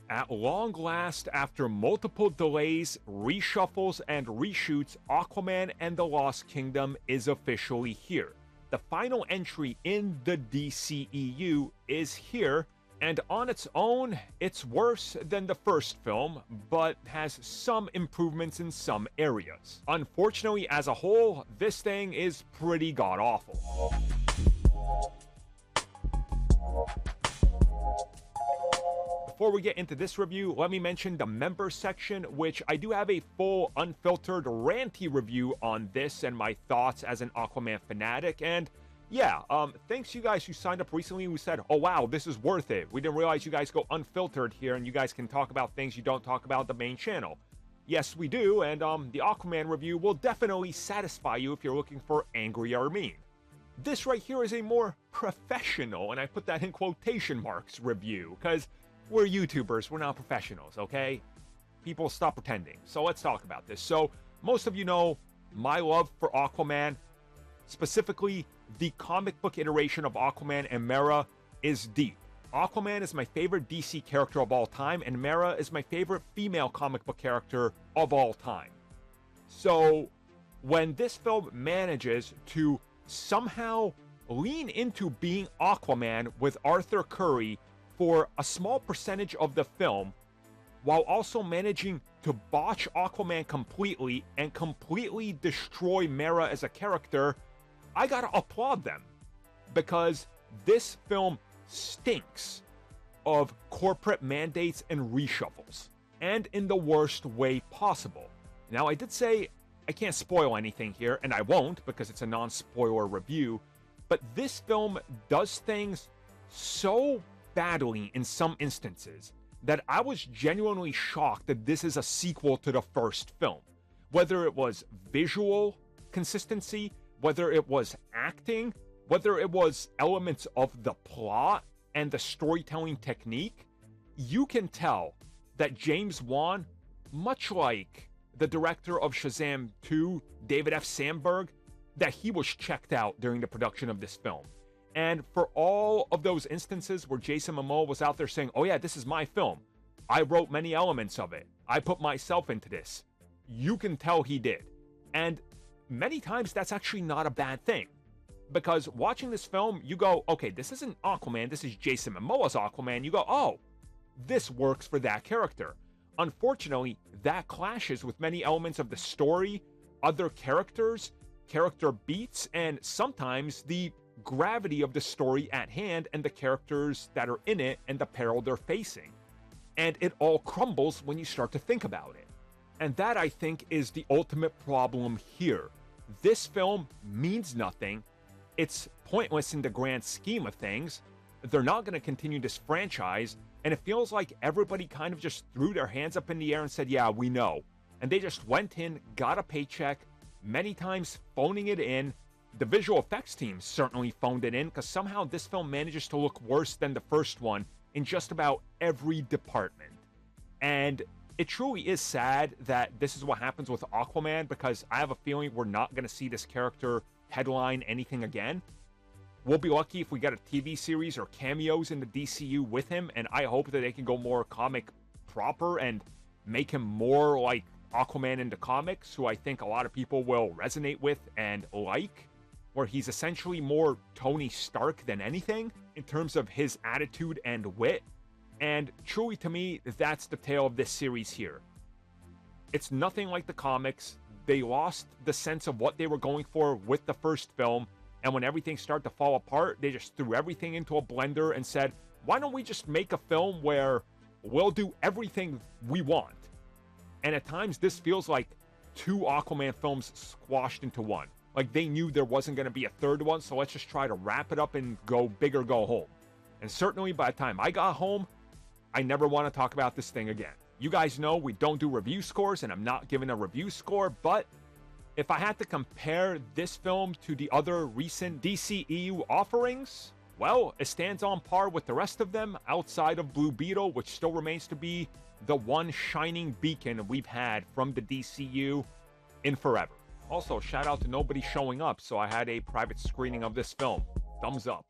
At long last, after multiple delays, reshuffles, and reshoots, Aquaman and the Lost Kingdom is officially here. The final entry in the DCEU is here, and on its own, it's worse than the first film, but has some improvements in some areas. Unfortunately, as a whole, this thing is pretty god-awful. Before we get into this review, let me mention the members section, which I do have a full, unfiltered, ranty review on this and my thoughts as an Aquaman fanatic. And yeah, thanks you guys who signed up recently who said, oh wow, this is worth it. We didn't realize you guys go unfiltered here and you guys can talk about things you don't talk about the main channel. Yes, we do, and the Aquaman review will definitely satisfy you if you're looking for angry or mean. This right here is a more professional, and I put that in quotation marks, review, because we're YouTubers, we're not professionals, okay? People stop pretending. So let's talk about this. So, most of you know my love for Aquaman, specifically the comic book iteration of Aquaman and Mera, is deep. Aquaman is my favorite DC character of all time, and Mera is my favorite female comic book character of all time. So, when this film manages to somehow lean into being Aquaman with Arthur Curry for a small percentage of the film, while also managing to botch Aquaman completely and completely destroy Mera as a character, I gotta applaud them. Because this film stinks of corporate mandates and reshuffles, and in the worst way possible. Now, I did say I can't spoil anything here, and I won't because it's a non-spoiler review, but this film does things so badly in some instances that I was genuinely shocked that this is a sequel to the first film. Whether it was visual consistency, whether it was acting, whether it was elements of the plot and the storytelling technique, you can tell that James Wan, much like the director of Shazam 2, David F. Sandberg, that he was checked out during the production of this film. And for all of those instances where Jason Momoa was out there saying, oh yeah, this is my film, I wrote many elements of it, I put myself into this, you can tell he did. And many times that's actually not a bad thing. Because watching this film, you go, okay, this isn't Aquaman, this is Jason Momoa's Aquaman. You go, oh, this works for that character. Unfortunately, that clashes with many elements of the story, other characters, character beats, and sometimes the gravity of the story at hand and the characters that are in it and the peril they're facing. And it all crumbles when you start to think about it. And that, I think, is the ultimate problem here. This film means nothing. It's pointless in the grand scheme of things. They're not going to continue this franchise, and it feels like everybody kind of just threw their hands up in the air and said, yeah, we know. And they just went in, got a paycheck, many times phoning it in. The visual effects team certainly phoned it in, because somehow this film manages to look worse than the first one in just about every department. And it truly is sad that this is what happens with Aquaman, because I have a feeling we're not going to see this character headline anything again. We'll be lucky if we get a TV series or cameos in the DCU with him, and I hope that they can go more comic proper and make him more like Aquaman in the comics, who I think a lot of people will resonate with and like, where he's essentially more Tony Stark than anything in terms of his attitude and wit. And truly, to me, that's the tale of this series here. It's nothing like the comics. They lost the sense of what they were going for with the first film, and when everything started to fall apart, they just threw everything into a blender and said, why don't we just make a film where we'll do everything we want? And at times, this feels like two Aquaman films squashed into one. Like they knew there wasn't going to be a third one, so let's just try to wrap it up and go big or go home. And certainly by the time I got home, I never want to talk about this thing again. You guys know we don't do review scores, and I'm not giving a review score, but if I had to compare this film to the other recent DCEU offerings, well, it stands on par with the rest of them outside of Blue Beetle, which still remains to be the one shining beacon we've had from the DCU in forever. Also, shout out to nobody showing up, so I had a private screening of this film. Thumbs up.